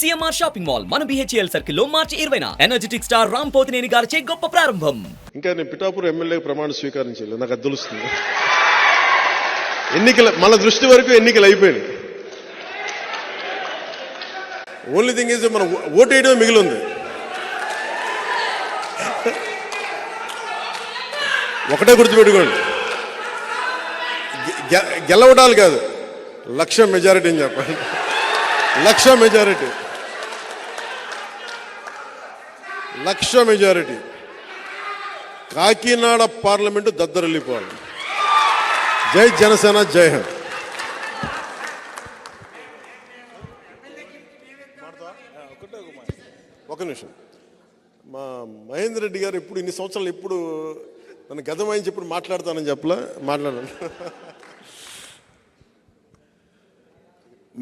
CMR shopping mall మన BHEL circle లో మార్చి 20న energetic star Ram Pothineni గారిచే గొప్ప ప్రారంభం. ఇంకా నేను పిఠాపురం ఎమ్మెల్యే ప్రమాణ స్వీకారం చేయలేదు, నాకు అది తెలుస్తుంది. ఎన్నికల మన దృష్టి వరకు ఎన్నికలు అయిపోయినాయి. ఓన్లీ థింగ్ ఈజ్ మనం ఓటు వేయడం మిగిలింది. ఒకటే గుర్తుపెట్టుకోండి, గెలవడాలు కాదు, 1,00,000 మెజారిటీ అని చెప్పండి. 1,00,000 మెజారిటీ, 1,00,000 మెజారిటీ. కాకినాడ పార్లమెంటు దద్దరిల్లిపోవాలి. జై జనసేన, జై హింద్. ఒక నిమిషం, మా మహేందర్ రెడ్డి గారు ఇప్పుడు ఇన్ని సంవత్సరాలు ఎప్పుడు నన్ను గతమైంచి ఇప్పుడు మాట్లాడతానని చెప్పలా, మాట్లాడాను.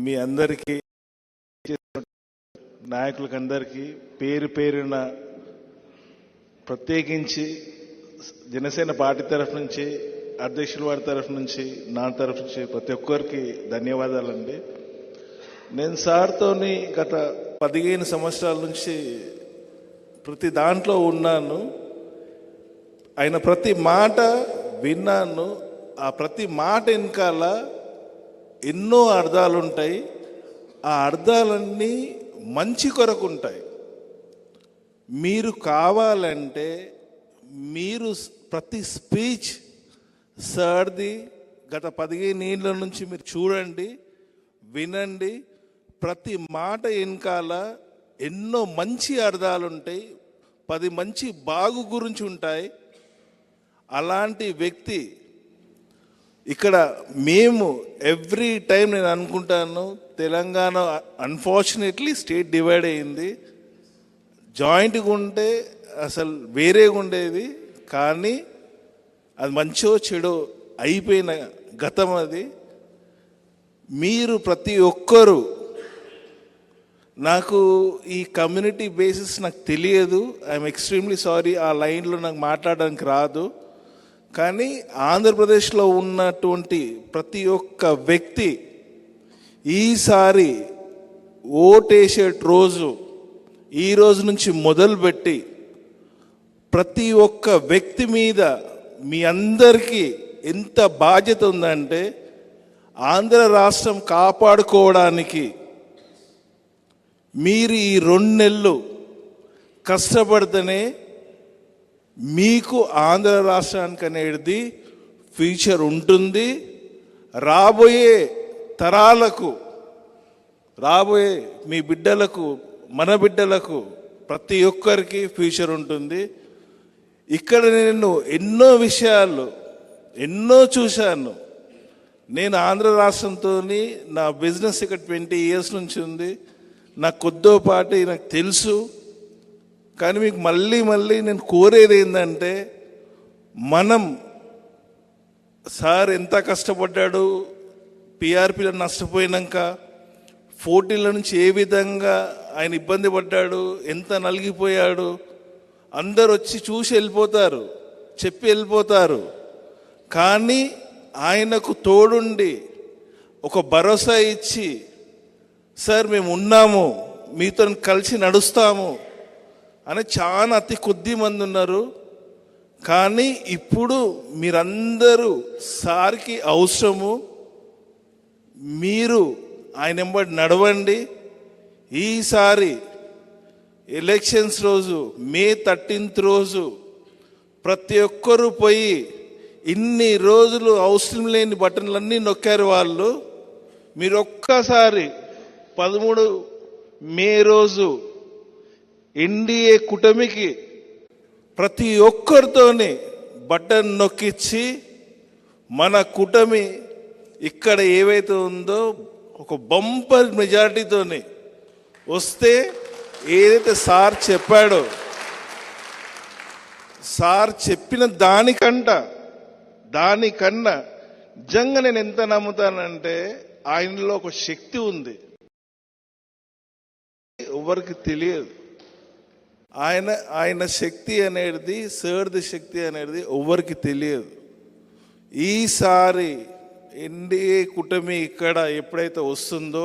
మీ అందరికీ, నాయకులకి అందరికీ పేరు పేరున ప్రత్యేకించి జనసేన పార్టీ తరఫు నుంచి, అధ్యక్షుల వారి తరఫు నుంచి, నా తరఫు నుంచి ప్రతి ఒక్కరికి ధన్యవాదాలండి. నేను సార్తోని గత 15 సంవత్సరాల నుంచి ప్రతి దాంట్లో ఉన్నాను. ఆయన ప్రతి మాట విన్నాను. ఆ ప్రతి మాట వెనకాల ఎన్నో అర్థాలు ఉంటాయి. ఆ అర్థాలన్నీ మంచి కొరకు ఉంటాయి. మీరు కావాలంటే మీరు ప్రతి స్పీచ్ సార్ది గత 15 ఏళ్ళ నుంచి మీరు చూడండి, వినండి. ప్రతి మాట వెనకాల ఎన్నో మంచి అర్థాలు ఉంటాయి, 10 మంచి బాగు గురించి ఉంటాయి. అలాంటి వ్యక్తి ఇక్కడ మేము ఎవ్రీ టైం నేను అనుకుంటాను, తెలంగాణ అన్ఫార్చునేట్లీ స్టేట్ డివైడ్ అయింది. జాయింట్గా ఉంటే అసలు వేరేగా ఉండేది, కానీ అది మంచో చెడో అయిపోయిన గతం అది. మీరు ప్రతి ఒక్కరూ, నాకు ఈ కమ్యూనిటీ బేసిస్ నాకు తెలియదు, ఐఎమ్ ఎక్స్ట్రీమ్లీ సారీ, ఆ లైన్లో నాకు మాట్లాడడానికి రాదు. కానీ ఆంధ్రప్రదేశ్లో ఉన్నటువంటి ప్రతి ఒక్క వ్యక్తి ఈసారి ఓటేసే రోజు, ఈ రోజు నుంచి మొదలుపెట్టి ప్రతి ఒక్క వ్యక్తి మీద మీ అందరికీ ఎంత బాధ్యత ఉందంటే, ఆంధ్ర రాష్ట్రం కాపాడుకోవడానికి మీరు ఈ 2 నెలలు కష్టపడితేనే మీకు ఆంధ్ర రాష్ట్రానికి అనేది ఫ్యూచర్ ఉంటుంది. రాబోయే తరాలకు, రాబోయే మీ బిడ్డలకు, మన బిడ్డలకు, ప్రతి ఒక్కరికి ఫ్యూచర్ ఉంటుంది. ఇక్కడ నేను ఎన్నో విషయాలు చూశాను. నేను ఆంధ్ర రాష్ట్రంతో నా బిజినెస్ ఇక్కడ 20 ఇయర్స్ నుంచి ఉంది. నాకు కొద్దిపాటి నాకు తెలుసు. కానీ మీకు మళ్ళీ నేను కోరేది ఏంటంటే, మనం సార్ ఎంత కష్టపడ్డాడు, పిఆర్పీలో నష్టపోయినాక 14 నుంచి ఏ విధంగా ఆయన ఇబ్బంది పడ్డాడు, ఎంత నలిగిపోయాడు. అందరు వచ్చి చూసి వెళ్ళిపోతారు, చెప్పి వెళ్ళిపోతారు. కానీ ఆయనకు తోడుండి ఒక భరోసా ఇచ్చి, సార్ మేము ఉన్నాము, మీతో కలిసి నడుస్తాము అని చాలా అతి కొద్ది మంది ఉన్నారు. కానీ ఇప్పుడు మీరందరూ సార్కి అవసరము. మీరు ఆయన వెంబడి నడవండి. ఈసారి ఎలక్షన్స్ రోజు, మే 13th రోజు ప్రతి ఒక్కరూ పోయి, ఇన్ని రోజులు అవసరం లేని బటన్లన్నీ నొక్కారు వాళ్ళు. మీరు ఒక్కసారి 13 మే రోజు ఎన్డీఏ కూటమికి ప్రతి ఒక్కరితోని బటన్ నొక్కించి, మన కూటమి ఇక్కడ ఏవైతే ఉందో ఒక బంపర్ మెజారిటీతోని వస్తే, ఏదైతే సార్ చెప్పాడో, సార్ చెప్పిన దానికన్నా నిజంగా నేను ఎంత నమ్ముతానంటే, ఆయనలో ఒక శక్తి ఉంది, ఎవరికి తెలియదు. ఆయన శక్తి అనేది, సార్ది శక్తి అనేది ఎవరికి తెలియదు. ఈసారి ఎన్డీఏ కూటమి ఇక్కడ ఎప్పుడైతే వస్తుందో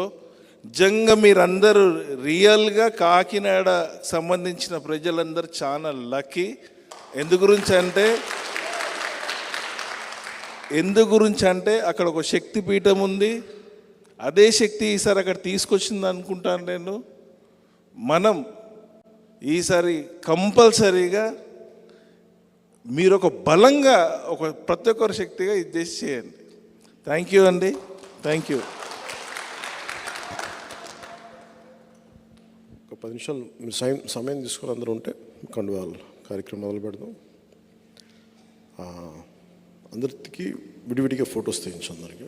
నిజంగా మీరందరూ రియల్గా కాకినాడ సంబంధించిన ప్రజలందరూ చాలా లక్కీ. ఎందు గురించి అంటే అక్కడ ఒక శక్తి పీఠం ఉంది. అదే శక్తి ఈసారి అక్కడ తీసుకొచ్చింది అనుకుంటాను నేను. మనం ఈసారి కంపల్సరీగా మీరు ఒక బలంగా ఒక ప్రతి ఒక్కరి శక్తిగా ఇది చేసి చేయండి. థ్యాంక్ యూ అండి, థ్యాంక్ యూ. ఒక 10 నిమిషాలు మీరు సమయం తీసుకుని అందరూ ఉంటే కండువాలు కార్యక్రమం మొదలు పెడదాం. అందరికి విడివిడిగా ఫొటోస్ తీయించు అందరికీ.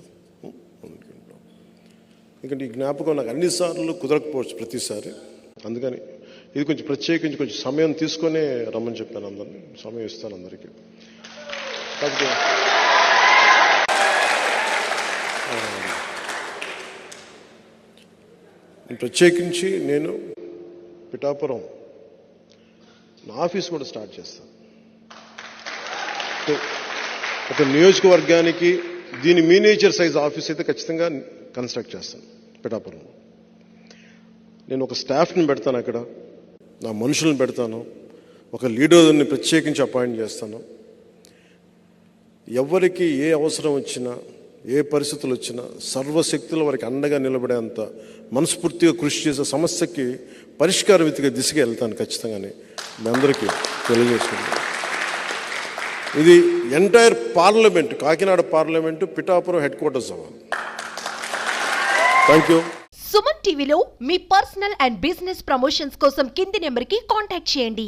ఎందుకంటే ఈ జ్ఞాపకం నాకు అన్నిసార్లు కుదరకపోవచ్చు ప్రతిసారి, అందుకని ఇది కొంచెం ప్రత్యేకించి కొంచెం సమయం తీసుకొని రమ్మని చెప్పాను అందరినీ. సమయం ఇస్తాను అందరికీ. కాకపోతే ప్రత్యేకించి నేను పిఠాపురం నా ఆఫీస్ కూడా స్టార్ట్ చేస్తాను. ఒక నియోజకవర్గానికి దీని మినియేచర్ సైజ్ ఆఫీస్ అయితే ఖచ్చితంగా కన్స్ట్రక్ట్ చేస్తాను పిఠాపురం. నేను ఒక స్టాఫ్ని పెడతాను అక్కడ, నా మనుషులను పెడతాను, ఒక లీడర్ని ప్రత్యేకించి అపాయింట్ చేస్తాను. ఎవరికి ఏ అవసరం వచ్చినా ఏ పరిస్థితులు వచ్చినా సర్వశక్తుల వారికి అండగా నిలబడేంత మనస్ఫూర్తిగా కృషి చేసే సమస్యకి పరిష్కారం వెతికే దిశగా వెళ్తాను ఖచ్చితంగానే మీ అందరికీ తెలియజేసుకుంటాను. ఇది entire parliament, Kakinada parliament Pithapuram headquarters అవ్వాలి. Thank you. సుమన్ టీవీలో మీ పర్సనల్ అండ్ బిజినెస్ ప్రమోషన్స్ కోసం కింది నెంబర్కి కాంటాక్ట్ చేయండి.